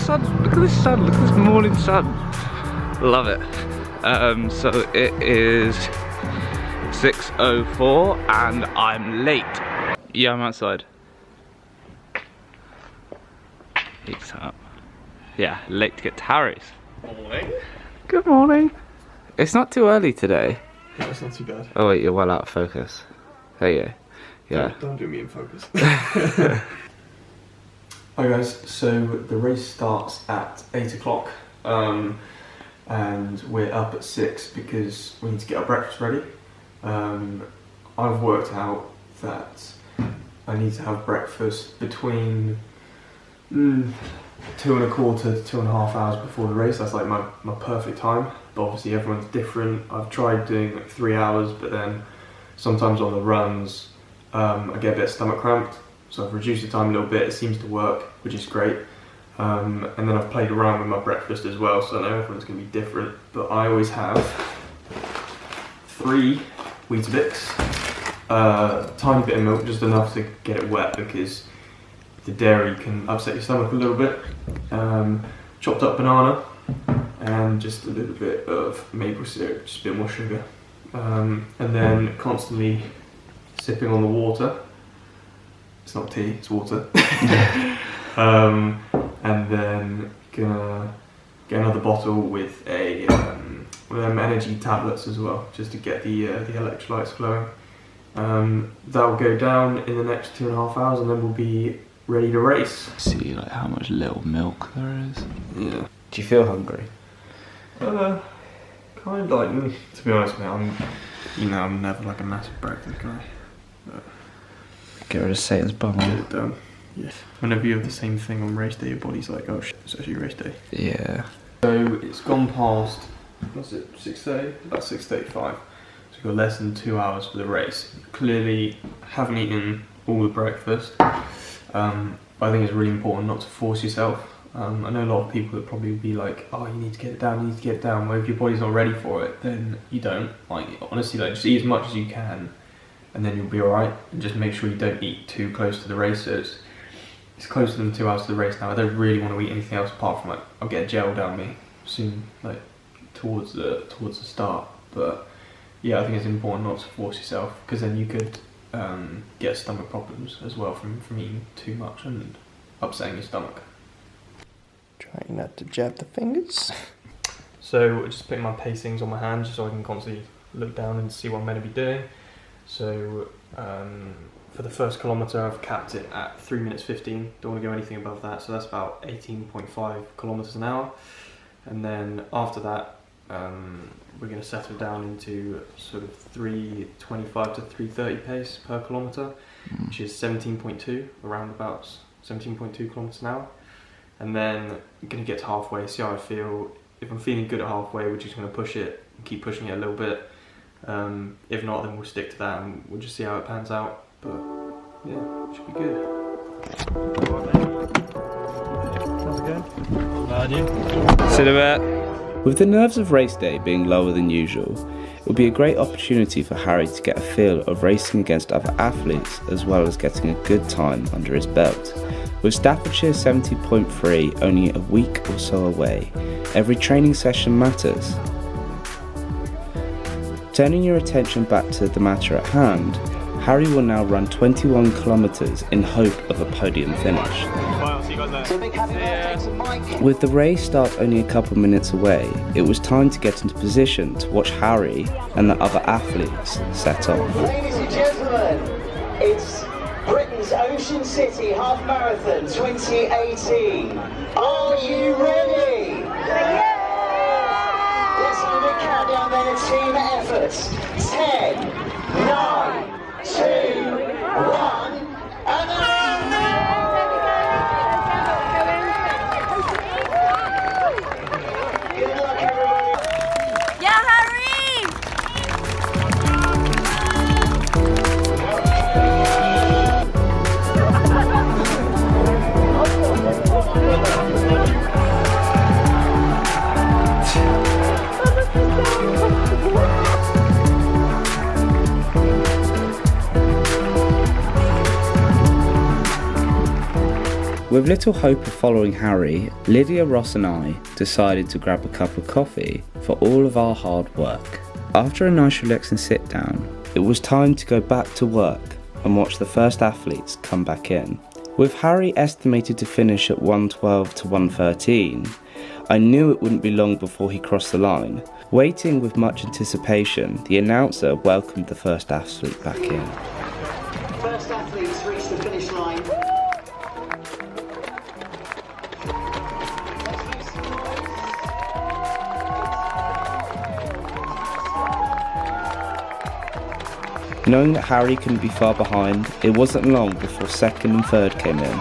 sun. Look at this sun. Look at this morning sun. Love it. So it is 6:04 and I'm late. Yeah, I'm outside. He's up. Yeah, late to get to Harry's. Morning. Good morning. It's not too early today. Yeah, it's not too bad. Oh wait, you're well out of focus. There you go. Yeah. Don't do me in focus. Hi guys, so the race starts at 8 o'clock and we're up at 6 because we need to get our breakfast ready. I've worked out that I need to have breakfast between 2 1/4 to 2.5 hours before the race. That's like my perfect time, but obviously everyone's different. I've tried doing like 3 hours, but then sometimes on the runs I get a bit stomach cramped, so I've reduced the time a little bit. It seems to work, which is great. And then I've played around with my breakfast as well, so I know everyone's going to be different, but I always have 3 Weetabix, tiny bit of milk, just enough to get it wet because the dairy can upset your stomach a little bit, chopped up banana, and just a little bit of maple syrup, just a bit more sugar, and then constantly sipping on the water. It's not tea, it's water. And then gonna get another bottle with them energy tablets as well, just to get the electrolytes flowing. That'll go down in the next 2.5 hours, and then we'll be ready to race. See like how much little milk there is. Yeah. Do you feel hungry? Kind of like, to be honest, mate, I'm never like a massive breakfast guy. But Get rid of Satan's bum. get it done. Yeah. Whenever you have the same thing on race day, your body's like, oh shit, it's actually race day. Yeah. So it's gone past, what's it, 6:30? About 6:35. So we've got less than 2 hours for the race. Clearly haven't eaten all the breakfast. But I think it's really important not to force yourself. I know a lot of people that probably would be like, oh, you need to get it down, you need to get it down. Where if your body's not ready for it, then you don't. Like, honestly, like, just eat as much as you can, and then you'll be alright. And just make sure you don't eat too close to the race. So it's closer than 2 hours to the race now. I don't really want to eat anything else apart from like, I'll get a gel down me soon, like towards the start. But yeah, I think it's important not to force yourself, because then you could get stomach problems as well from eating too much and upsetting your stomach. Trying not to jab the fingers. So just putting my pacings on my hand just so I can constantly look down and see what I'm meant to be doing. So for the first kilometre I've capped it at 3 minutes 15, don't want to go anything above that, so that's about 18.5 kilometres an hour. And then after that we're going to settle down into sort of 3:25 to 3:30 pace per kilometre, which is 17.2, around about 17.2 kilometres an hour. And then I'm going to get to halfway, see how I feel. If I'm feeling good at halfway, we're just going to push it and keep pushing it a little bit. If not, then we'll stick to that and we'll just see how it pans out. But yeah, it should be good. How's it going? See you in a bit. With the nerves of race day being lower than usual, it will be a great opportunity for Harry to get a feel of racing against other athletes, as well as getting a good time under his belt. With Staffordshire 70.3 only a week or so away, every training session matters. Turning your attention back to the matter at hand, Harry will now run 21 kilometres in hope of a podium finish. With the race start only a couple minutes away, it was time to get into position to watch Harry and the other athletes set off. Ladies and gentlemen, it's Britain's Ocean City Half Marathon 2018. Are you ready? Let's have a big countdown then of team efforts. 10, 9, 2, 1, and then... Good luck, everybody. Yeah, Harry! With little hope of following Harry, Lydia, Ross and I decided to grab a cup of coffee for all of our hard work. After a nice relaxing sit down, it was time to go back to work and watch the first athletes come back in. With Harry estimated to finish at 1:12 to 1:13, I knew it wouldn't be long before he crossed the line. Waiting with much anticipation, the announcer welcomed the first athlete back in. First athletes reach the finish line. Knowing that Harry couldn't be far behind, it wasn't long before second and third came in.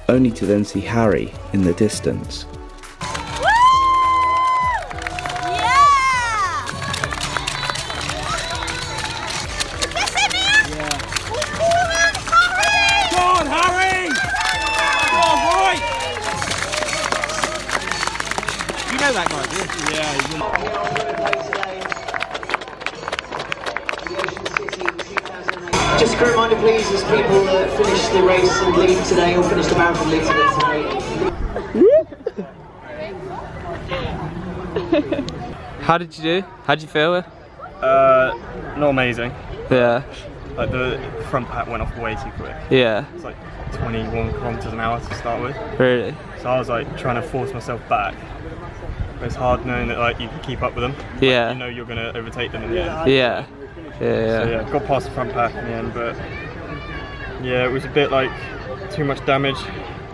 Only to then see Harry in the distance. That guy, yeah, Just a quick reminder please, as people finish the race and leave today, or finish the marathon leave today. How did you do? How did you feel? Not amazing. Yeah. Like the front pack went off way too quick. Yeah. It's like 21 kilometers an hour to start with. Really? So I was like trying to force myself back. But it's hard knowing that like you can keep up with them. Yeah. Like, you know you're gonna overtake them in the end. Yeah. Yeah. So yeah, got past the front pack in the end, but yeah, it was a bit like too much damage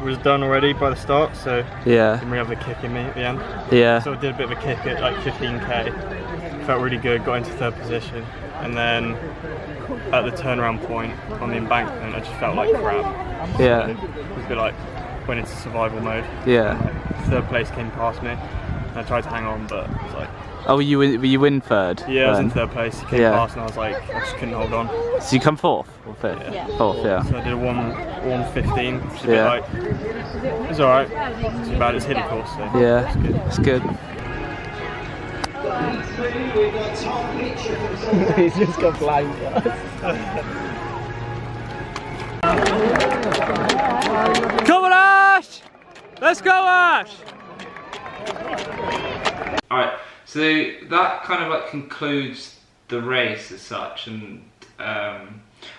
was done already by the start, so Yeah. didn't really have the kick in me at the end. Yeah. So I did a bit of a kick at like 15k, felt really good, got into third position, and then at the turnaround point on the embankment I just felt like crap. Yeah. It was a bit like went into survival mode. Yeah. Third place came past me. I tried to hang on, but it was like... Oh, were you in third? Yeah, I was in then? third place. He came past and I was like, I just couldn't hold on. So you come fourth or fifth? Yeah. Fourth, yeah. So I did a 1:15, which is a Yeah. bit like... It's alright. It's too bad it's hilly course, so Yeah, it's good. it's good. He's just got blind. Come on, Ash! Let's go, Ash! Alright, so that kind of like concludes the race as such, and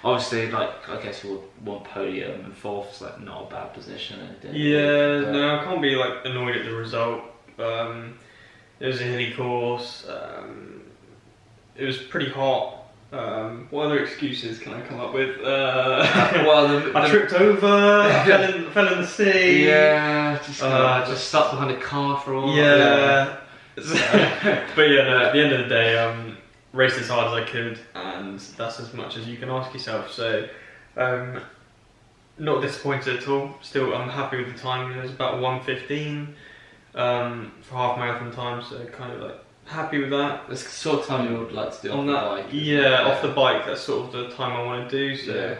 obviously like I guess you want podium, and fourth is like not a bad position. Yeah, no, I can't be like annoyed at the result. It was a hilly course, it was pretty hot. What other excuses can I come up with? Well, I tripped over, fell in the sea. Yeah, just stuck behind a car for all. Yeah. But yeah, no, at the end of the day, raced as hard as I could, and that's as much as you can ask yourself. So, not disappointed at all. Still, I'm happy with the time. It was about 1:15 for half marathon time, so kind of like happy with that. That's the sort of time you would like to do on the bike. Yeah, off the bike. That's sort of the time I want to do. So,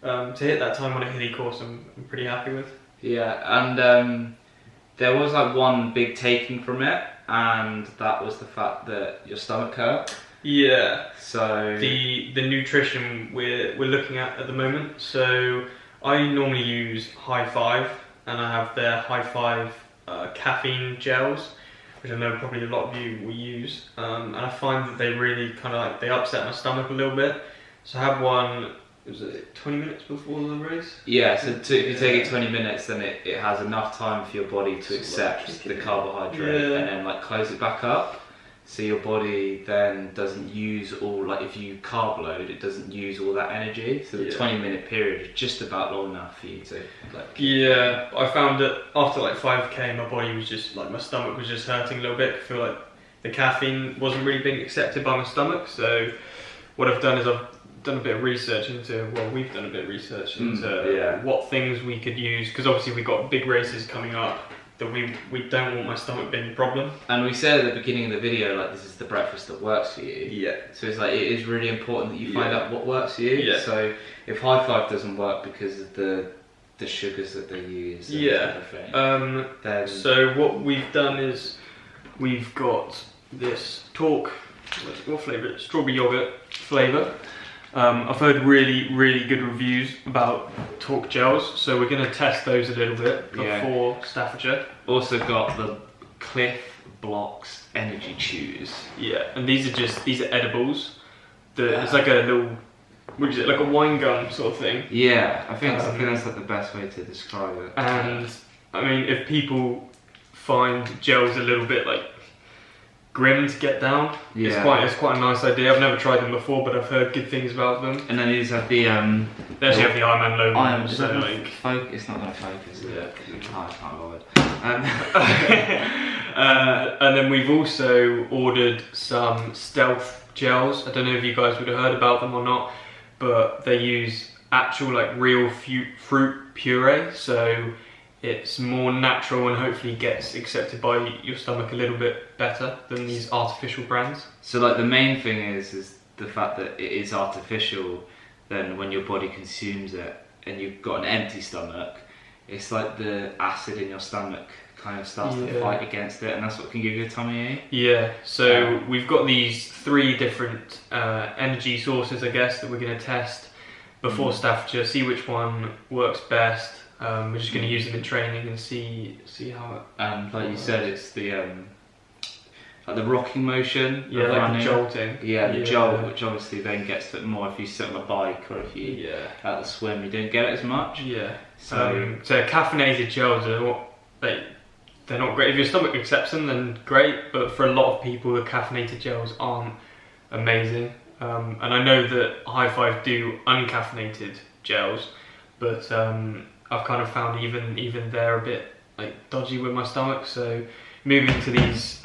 to hit that time on a hilly course, I'm pretty happy with. Yeah, and there was like one big taking from it, and that was the fact that your stomach hurt. Yeah. So the nutrition we're looking at the moment. So I normally use High Five, and I have their High Five caffeine gels, which I know probably a lot of you will use. And I find that they really kind of like they upset my stomach a little bit. So I have one. Was it 20 minutes before the race? yeah, so if you take it 20 minutes, then it has enough time for your body to accept the carbohydrate and then like close it back up. So your body then doesn't use all, like if you carb load, it doesn't use all that energy. So the 20-minute period is just about long enough for you to like... Yeah, I found that after like 5k, my body was just like, my stomach was just hurting a little bit. I feel like the caffeine wasn't really being accepted by my stomach. So what I've done is I've done a bit of research into, well, we've done a bit of research into what things we could use, because obviously we've got big races coming up that we don't want my stomach being a problem. And we said at the beginning of the video, like, this is the breakfast that works for you. Yeah. So it's like, it is really important that you find out what works for you. Yeah. So if High Five doesn't work because of the sugars that they use and everything, then... So what we've done is we've got this Talk what flavour? Strawberry yogurt flavour. I've heard really good reviews about Talk gels, so we're going to test those a little bit before Staffordshire. Also got the Cliff Blocks Energy Chews. Yeah, and these are edibles. It's like a little, what is it, like a wine gum sort of thing. Yeah, I think that's like the best way to describe it. And I mean, if people find gels a little bit like grim to get down, it's quite a nice idea. I've never tried them before, but I've heard good things about them. And then these have the They actually have the Ironman logo. It's not going to focus. Yeah. I can't bother. And then we've also ordered some Stealth gels. I don't know if you guys would have heard about them or not, but they use actual like real fruit puree, so it's more natural and hopefully gets accepted by your stomach a little bit better than these artificial brands. So like the main thing is the fact that it is artificial. Then when your body consumes it and you've got an empty stomach, it's like the acid in your stomach kind of starts to fight against it, and that's what can give you a tummy ache. Yeah, so we've got these 3 different energy sources, I guess, that we're going to test before Staffordshire, see which one works best. We're just going to use them in training and see how it... like you said, it's the like the rocking motion, like running. the jolting. Yeah, the jolt, which obviously then gets it more if you sit on a bike or if you at the swim, you don't get it as much. Yeah. So caffeinated gels they're not great. If your stomach accepts them, then great. But for a lot of people, the caffeinated gels aren't amazing. And I know that High Five do uncaffeinated gels, but I've kind of found even they're a bit like dodgy with my stomach. So moving to these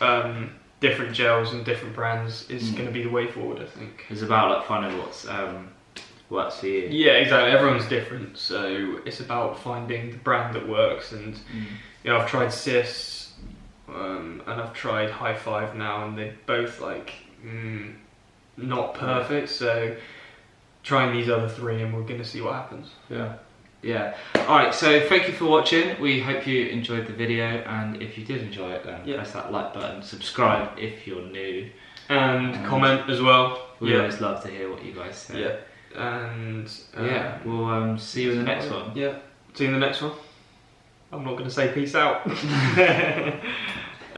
different gels and different brands is going to be the way forward, I think. It's about like finding what's works for you. Yeah, exactly. Everyone's different, so it's about finding the brand that works. And you know, I've tried Cis and I've tried High Five now, and they're both like not perfect. So trying these other 3, and we're going to see what happens. Yeah. Alright, so thank you for watching. We hope you enjoyed the video, and if you did enjoy it, then press that like button, subscribe if you're new, and comment as well. We always love to hear what you guys say. Yeah. And we'll see you in the next one. Yeah. See you in the next one. I'm not going to say peace out.